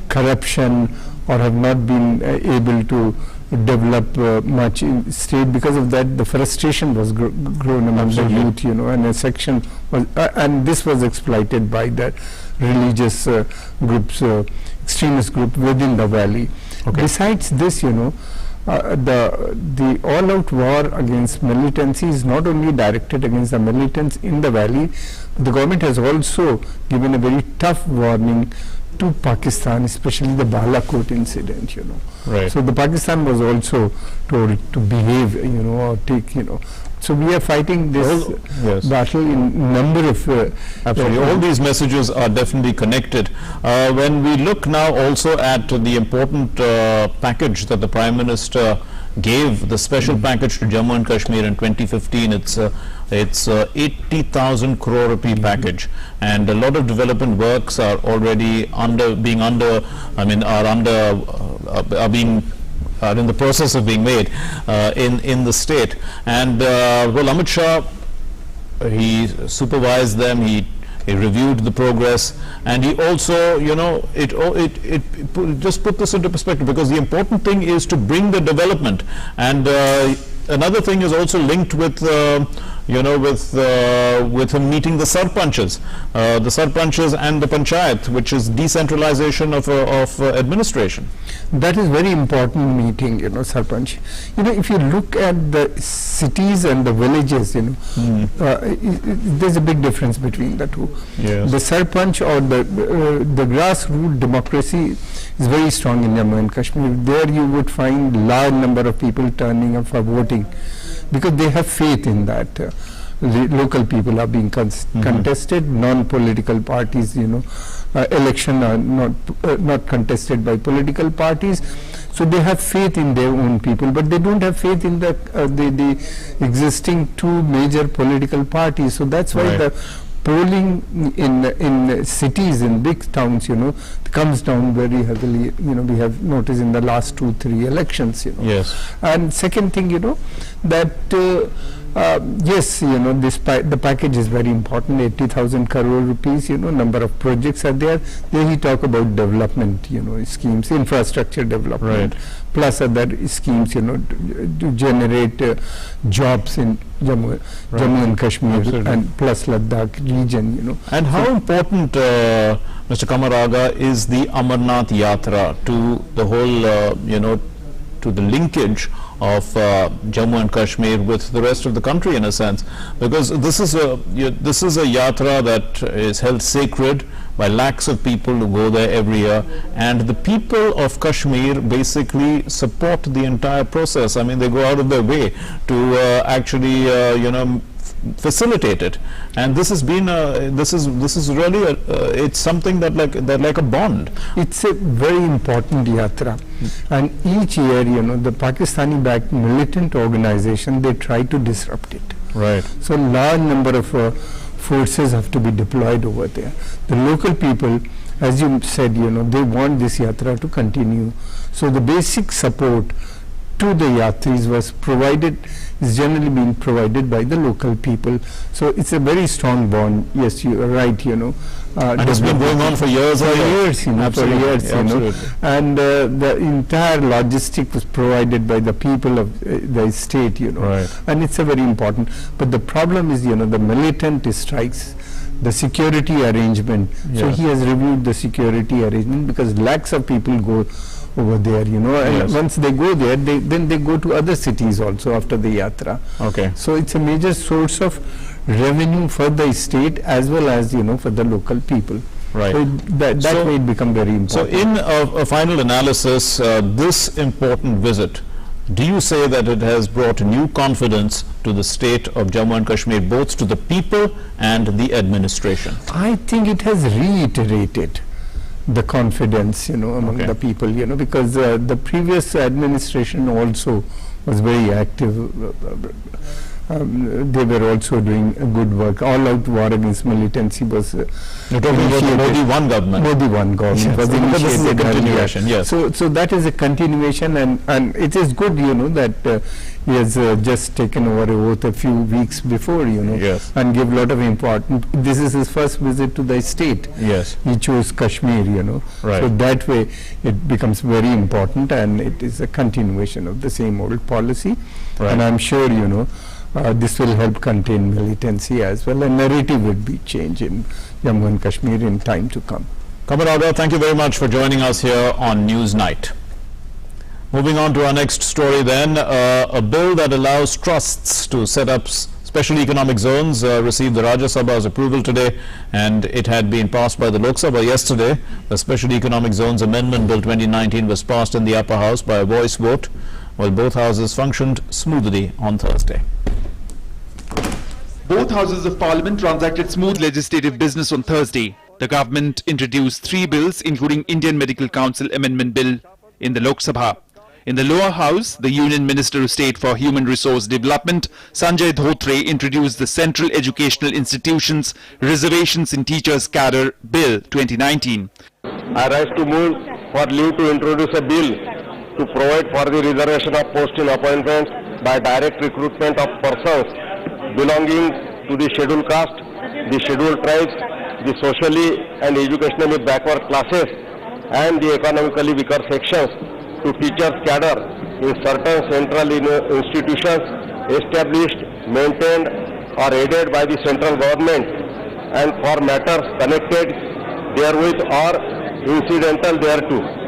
corruption, or have not been able to develop much in state. Because of that, the frustration was grown among the youth, and a section was, and this was exploited by the religious groups, extremist group within the valley. Besides this, the all-out war against militancy is not only directed against the militants in the valley, the government has also given a very tough warning to Pakistan, especially the Balakot incident, Right. So the Pakistan was also told to behave, or take, So we are fighting this battle in number of... Absolutely. All these messages are definitely connected. When we look now also at the important package that the Prime Minister gave, the special package to Jammu and Kashmir in 2015, it's 80,000 crore rupee package, and a lot of development works are already are in the process of being made in the state. And well, Amit Shah, he supervised them, he reviewed the progress, and he also, just put this into perspective, because the important thing is to bring the development. And another thing is also linked with with him meeting the sarpanches and the panchayat, which is decentralization of administration. That is very important meeting, sarpanch. If you look at the cities and the villages, there's a big difference between the two. Yes. The sarpanch or the grassroots democracy is very strong in Jammu and Kashmir. There you would find large number of people turning up for voting, because they have faith in that. The local people are being contested, non-political parties, election are not contested by political parties, so they have faith in their own people, but they don't have faith in the existing two major political parties. So that's why the polling in cities, in big towns, comes down very heavily. We have noticed in the last 2-3 elections. Yes. And second thing, that yes, the package is very important. 80,000 crore rupees. Number of projects are there. There he talk about development, schemes, infrastructure development, plus other schemes, to generate jobs in Jammu and Kashmir. Absolutely. And plus Ladakh region. And how important, Mr. Kamaraga, is the Amarnath Yatra to the whole, to the linkage of Jammu and Kashmir with the rest of the country, in a sense, because this is a yatra that is held sacred by lakhs of people who go there every year, and the people of Kashmir basically support the entire process. I mean, they go out of their way to actually facilitate it, and this has been this is really it's something that like a bond. It's a very important yatra, and each year, the Pakistani-backed militant organization, they try to disrupt it. Right. So large number of forces have to be deployed over there. The local people, as you said, they want this yatra to continue. So the basic support to the yatris was provided, is generally being provided by the local people. So it's a very strong bond. Yes, you are right, and it's been going on for years. Absolutely. And the entire logistic was provided by the people of the state, Right. And it's a very important. But the problem is, the militant strikes, the security arrangement. So he has reviewed the security arrangement, because lakhs of people go over there, and once they go there, then they go to other cities also after the yatra. Okay. So it's a major source of revenue for the state as well as, for the local people. Right. So that may become very important. So in a final analysis, this important visit, do you say that it has brought new confidence to the state of Jammu and Kashmir, both to the people and the administration? I think it has reiterated the confidence, among the people, because the previous administration also was very active they were also doing good work. All-out war against militancy was You're talking about the Modi one government. Modi one government was initiated. This is a continuation, yes. So that is a continuation, and it is good, that he has just taken over a oath a few weeks before, yes, and give a lot of importance. This is his first visit to the state. Yes. He chose Kashmir, Right. So that way it becomes very important, and it is a continuation of the same old policy. Right. And I'm sure, this will help contain militancy as well, and narrative will be changed in Jammu and Kashmir in time to come. Kamarada, thank you very much for joining us here on News Night. Moving on to our next story then, a bill that allows trusts to set up special economic zones received the Rajya Sabha's approval today, and it had been passed by the Lok Sabha yesterday. The Special Economic Zones Amendment Bill 2019 was passed in the upper house by a voice vote, while both houses functioned smoothly on Thursday. Both houses of parliament transacted smooth legislative business on Thursday. The government introduced 3 bills, including Indian Medical Council Amendment Bill in the Lok Sabha. In the lower house, the Union Minister of State for Human Resource Development, Sanjay Dhotre, introduced the Central Educational Institutions Reservations in Teachers Cadre Bill 2019. I rise to move for leave to introduce a bill to provide for the reservation of post in appointments by direct recruitment of persons belonging to the scheduled caste, the scheduled tribes, the socially and educationally backward classes, and the economically weaker sections to teachers cadre in certain central institutions established, maintained or aided by the central government, and for matters connected therewith or incidental thereto.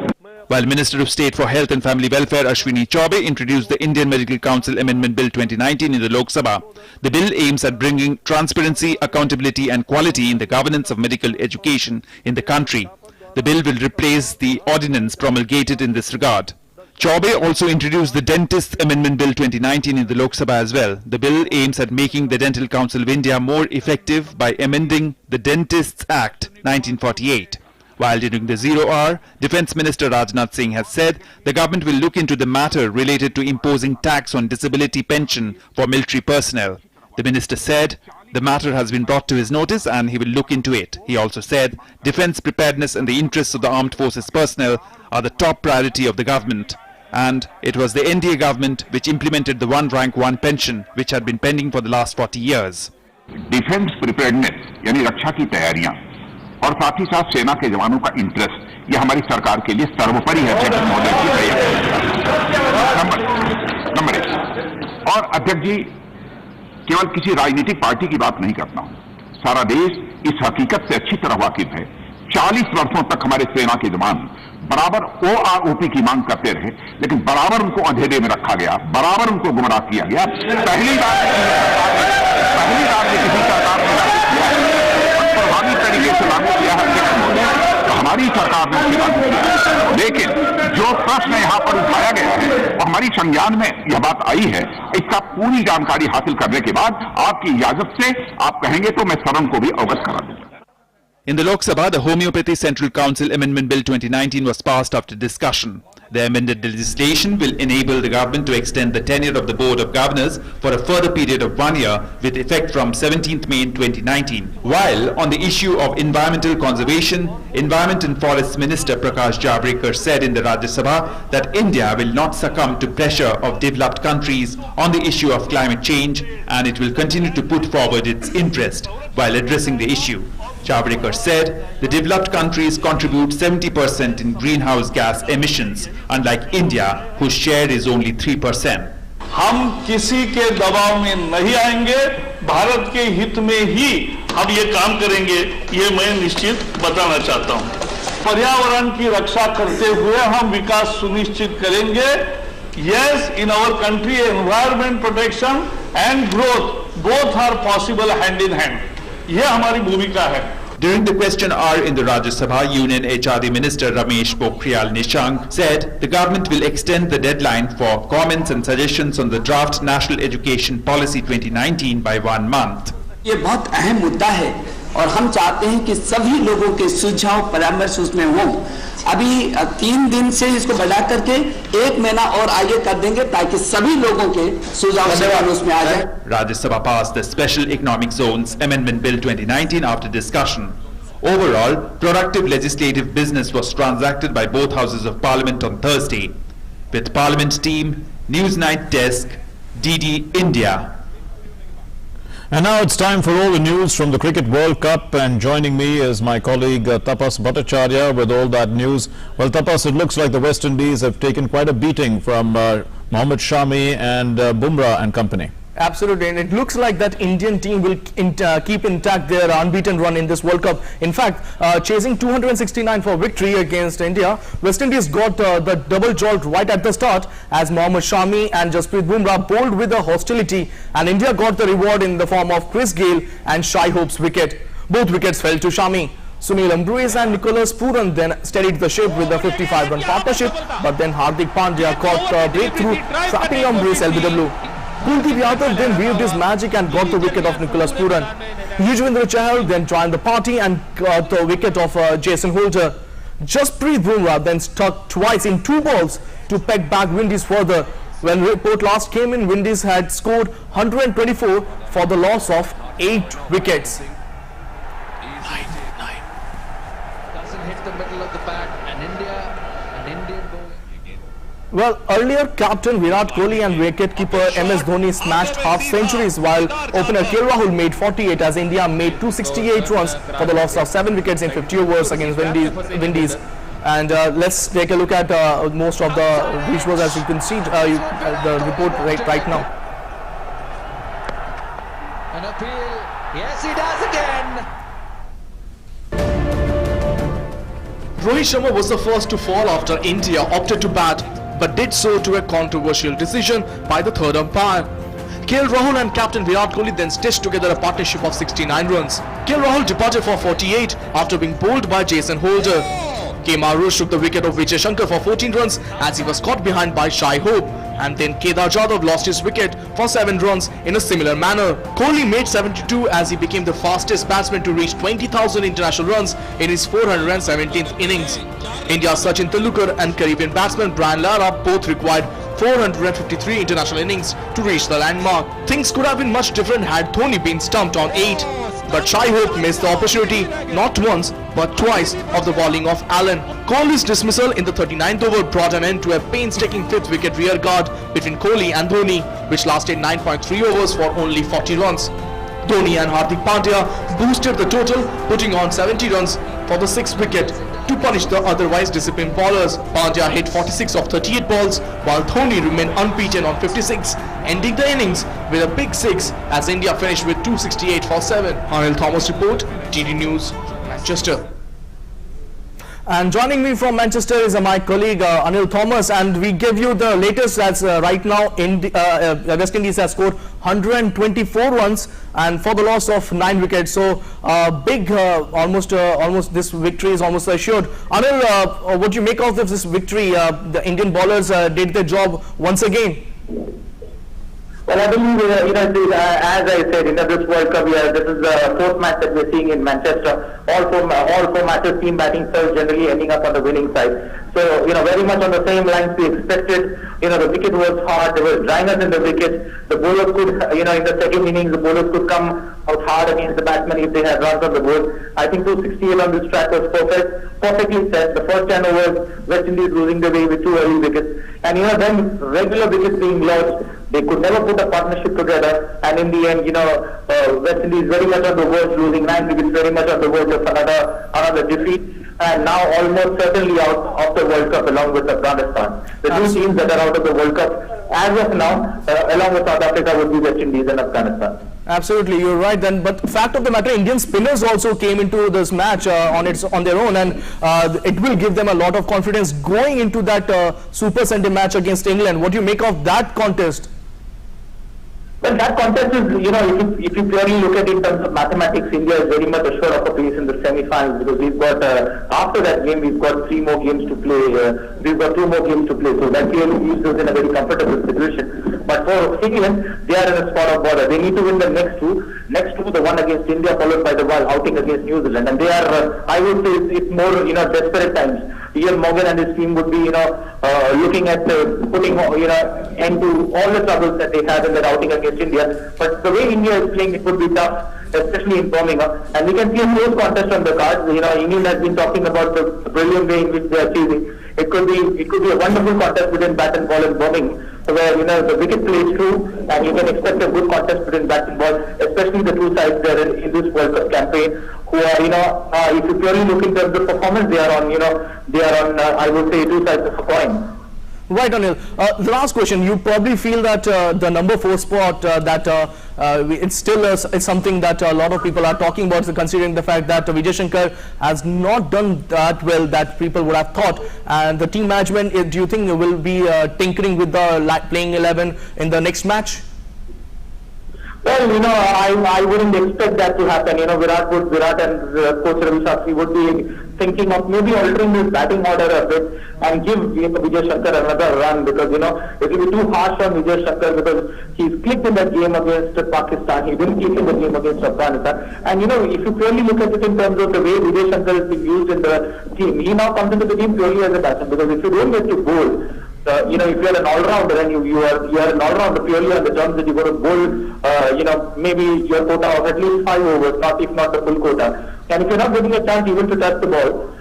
While Minister of State for Health and Family Welfare Ashwini Chaubey introduced the Indian Medical Council Amendment Bill 2019 in the Lok Sabha. The bill aims at bringing transparency, accountability and quality in the governance of medical education in the country. The bill will replace the ordinance promulgated in this regard. Chaubey also introduced the Dentists Amendment Bill 2019 in the Lok Sabha as well. The bill aims at making the Dental Council of India more effective by amending the Dentists Act 1948. While during the 0 hour, Defence Minister Rajnath Singh has said the government will look into the matter related to imposing tax on disability pension for military personnel. The minister said the matter has been brought to his notice and he will look into it. He also said defence preparedness and the interests of the armed forces personnel are the top priority of the government. And it was the NDA government which implemented the one rank one pension which had been pending for the last 40 years. Defence preparedness यानी रक्षा की तैयारियां और साथ ही साथ सेना के जवानों का इंटरेस्ट ये हमारी सरकार के लिए सर्वोपरि है। महोदय की तैयारी नंबर 1। और अध्यक्ष जी, केवल किसी राजनीतिक पार्टी की बात नहीं करता हूं, सारा देश इस हकीकत से अच्छी तरह वाकिफ है 40 वर्षों तक हमारे सेना के जवान बराबर OROP की मांग करते रहे, लेकिन बराबर उनको अंधेरे में रखा गया, बराबर उनको गुमराह किया गया। पहली बार किसी सरकार ने लागू किया है, प्रभावी तरीके से लागू किया है, तो हमारी सरकार ने उसे लागू किया। लेकिन जो प्रश्न यहाँ पर उठाया गया है और हमारी संज्ञान में यह बात आई है, इसका पूरी जानकारी हासिल करने के बाद आपकी इजाजत से आप कहेंगे तो मैं सदन को भी अवगत करा दूंगा। In the Lok Sabha, the Homeopathy Central Council Amendment Bill 2019 was passed after discussion. The amended legislation will enable the government to extend the tenure of the Board of Governors for a further period of 1 year with effect from 17th May 2019. While on the issue of environmental conservation, Environment and Forests Minister Prakash Javadekar said in the Rajya Sabha that India will not succumb to pressure of developed countries on the issue of climate change and it will continue to put forward its interest while addressing the issue. Javadekar said the developed countries contribute 70% in greenhouse gas emissions, unlike India, whose share is only 3%. हम किसी के दबाव में नहीं आएंगे, भारत के हित में ही हम ये काम करेंगे, ये मैं निश्चित बताना चाहता हूँ। पर्यावरण की रक्षा करते हुए हम विकास सुनिश्चित करेंगे। Yes, in our country, environment protection and growth both are possible hand in hand. ये हमारी भूमिका है। During the question hour in the Rajya Sabha, Union HRD Minister Ramesh Pokhriyal Nishank said the government will extend the deadline for comments and suggestions on the draft National Education Policy 2019 by 1 month. ये बहुत अहम मुद्दा है और हम चाहते हैं कि सभी लोगों के सुझाव परामर्श उसमें हों। अभी 3 दिन से इसको बढ़ा करके 1 महीना और आगे कर देंगे ताकि सभी लोगों के सुझाव उसमें आ जाए। Rajya Sabha passed the Special Economic Zones Amendment Bill 2019 after discussion. Overall, productive legislative business was transacted by both houses of Parliament on Thursday. With Parliament team, Newsnight Desk, DD India. And now it's time for all the news from the Cricket World Cup, and joining me is my colleague Tapas Bhattacharya with all that news. Well, Tapas, it looks like the West Indies have taken quite a beating from Mohammad Shami and Bumrah and company. Absolutely, and it looks like that Indian team will keep intact their unbeaten run in this World Cup. In fact, chasing 269 for victory against India, West Indies got the double jolt right at the start as Mohammad Shami and Jasprit Bumrah bowled with a hostility, and India got the reward in the form of Chris Gayle and Shai Hope's wicket. Both wickets fell to Shami. Sunil Ambrose and Nicholas Pooran then steadied the ship with a 55-run partnership, but then Hardik Pandya caught a breakthrough, trapping Ambrose LBW. Kuldeep Yadav then waved his magic and got the wicket of Nicholas Pooran. Yuzvendra Chahal then joined the party and got the wicket of Jason Holder. Jasprit Bumrah then struck twice in 2 balls to peg back Windies further. When report last came in, Windies had scored 124 for the loss of 8 wickets. Doesn't hit the middle of the bat, and Indian bowling. Well, earlier captain Virat Kohli and wicketkeeper MS Dhoni smashed half centuries, while opener KL Rahul made 48 as India made 268 runs for the loss of 7 wickets in 50 overs against Windies. And let's take a look at most of the visuals as you can see the report right now. An appeal. Yes, he does again. Rohit Sharma was the first to fall after India opted to bat, but did so to a controversial decision by the third umpire. KL Rahul and captain Virat Kohli then stitched together a partnership of 69 runs. KL Rahul departed for 48 after being bowled by Jason Holder. Kemar Roach took the wicket of Vijay Shankar for 14 runs as he was caught behind by Shai Hope, and then Kedar Jadhav lost his wicket for 7 runs in a similar manner. Kohli made 72 as he became the fastest batsman to reach 20,000 international runs in his 417th innings. India's Sachin Tendulkar and Caribbean batsman Brian Lara both required 453 international innings to reach the landmark. Things could have been much different had Dhoni been stumped on 8. But Shai Hope missed the opportunity not once but twice of the bowling of Allen. Kohli's dismissal in the 39th over brought an end to a painstaking 5th wicket rear guard between Kohli and Dhoni, which lasted 9.3 overs for only 40 runs. Dhoni and Hardik Pandya boosted the total, putting on 70 runs for the 6th wicket to punish the otherwise disciplined bowlers. Pandya hit 46 of 38 balls, while Dhoni remained unbeaten on 56, ending the innings with a big 6 as India finished with 268 for 7. Anil Thomas report, DD News, Manchester. And joining me from Manchester is my colleague Anil Thomas, and we give you the latest as right now West Indies has scored 124 runs and for the loss of 9 wickets. So big, almost this victory is almost assured. Anil, what do you make of this victory? The Indian bowlers did their job once again. Well, I believe, as I said, this World Cup, this is the 4th match that we're seeing in Manchester. All four matches, team batting first, generally ending up on the winning side. So, very much on the same lines we expected. The wicket was hard, there was dryness in the wicket. The bowlers could, in the second innings, the bowlers could come out hard against the batsmen if they had runs on the board. I think 268 on this track was perfectly set. The first 10 overs, West Indies losing the way with 2 early wickets. And, then regular wickets being lost. They could never put a partnership together, and in the end, West Indies very much on the verge, losing 9 wickets, very much on the verge of another defeat, and now almost certainly out of the World Cup along with Afghanistan. The two teams that are out of the World Cup as of now, along with South Africa, would be West Indies and Afghanistan. Absolutely, you're right. Then, but fact of the matter, Indian spinners also came into this match on their own, and it will give them a lot of confidence going into that Super Sunday match against England. What do you make of that contest? Well, that contest is, if you purely look at it in terms of mathematics, India is very much assured of a place in the semi-finals, because we've got, after that game, we've got 3 more games to play. We've got 2 more games to play, so that clearly leaves us in a very comfortable situation. But for England, they are in a spot of bother. They need to win the next 2. next two, the one against India followed by the outing against New Zealand. And they are, I would say, it's more, desperate times. Ian Morgan and his team would be, looking at putting, end to all the troubles that they had in their outing against India. But the way India is playing, it would be tough, especially in Birmingham. And we can see a close contest on the cards. England has been talking about the brilliant way in which they are chasing. It could be a wonderful contest between bat and ball in Birmingham, where the wicket play is true, and you can expect a good contest between bat and ball, especially the two sides there in this World Cup campaign, who are, if you purely look in terms of performance, they are on, I would say, two sides of a coin. Right, Anil. The last question, you probably feel that the number 4 spot, it's still it's something that a lot of people are talking about, considering the fact that Vijay Shankar has not done that well that people would have thought. And the team management, do you think will be tinkering with the playing 11 in the next match? Well, I wouldn't expect that to happen. Virat and Coach Ravi Shastri would be thinking of maybe altering his batting order a bit and give Vijay Shankar another run, because it will be too harsh on Vijay Shankar, because he's clicked in that game against Pakistan. He didn't click in the game against Afghanistan. And if you purely look at it in terms of the way Vijay Shankar is being used in the team, he now comes into the team purely as a batsman, because if you don't get to bowl, if you are an all-rounder and you are an all-rounder purely on the terms that you're going to bowl, maybe your quota of at least 5 overs, if not the full quota. And if you're not getting a chance even to touch the ball,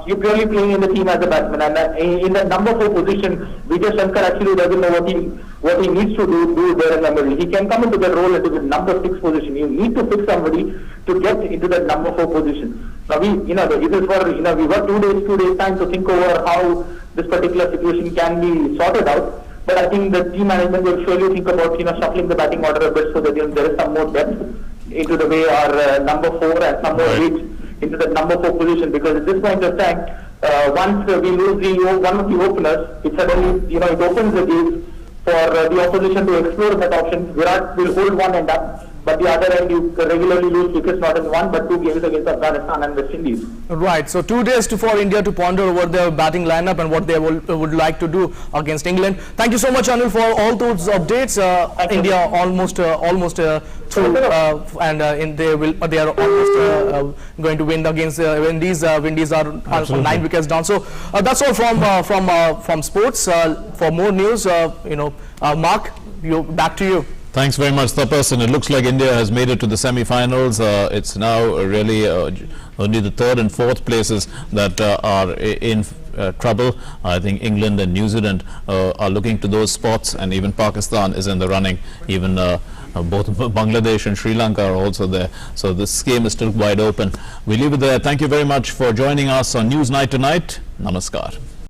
you're purely playing in the team as a batsman. And in the number 4 position, Vijay Shankar actually doesn't know what he needs to do there in the middle. He can come into the role into the number 6 position. You need to pick somebody to get into that number 4 position. Now we got 2 days time to think over how this particular situation can be sorted out. But I think the team management will surely think about shuffling the batting order a bit, so that there is some more depth into the way our number 4 and some more reach into the number 4 position. Because at this point of time, once we lose one of the openers, it suddenly it opens the gates for the opposition to explore that option. Virat will hold one end up, but the other end you regularly lose wickets not in 1 but 2 games against Afghanistan and West Indies. Right, so 2 days for India to ponder over their batting lineup and what they would like to do against England. Thank you so much, Anil, for all those updates. India almost through, and they are almost going to win against Windies. Windies are 9 wickets down. So that's all from sports. For more news, Mark, back to you. Thanks very much, Tapas. And it looks like India has made it to the semi-finals. It's now really only the 3rd and 4th places that are in trouble. I think England and New Zealand are looking to those spots, and even Pakistan is in the running. Even both Bangladesh and Sri Lanka are also there. So this game is still wide open. We leave it there. Thank you very much for joining us on News Night tonight. Namaskar.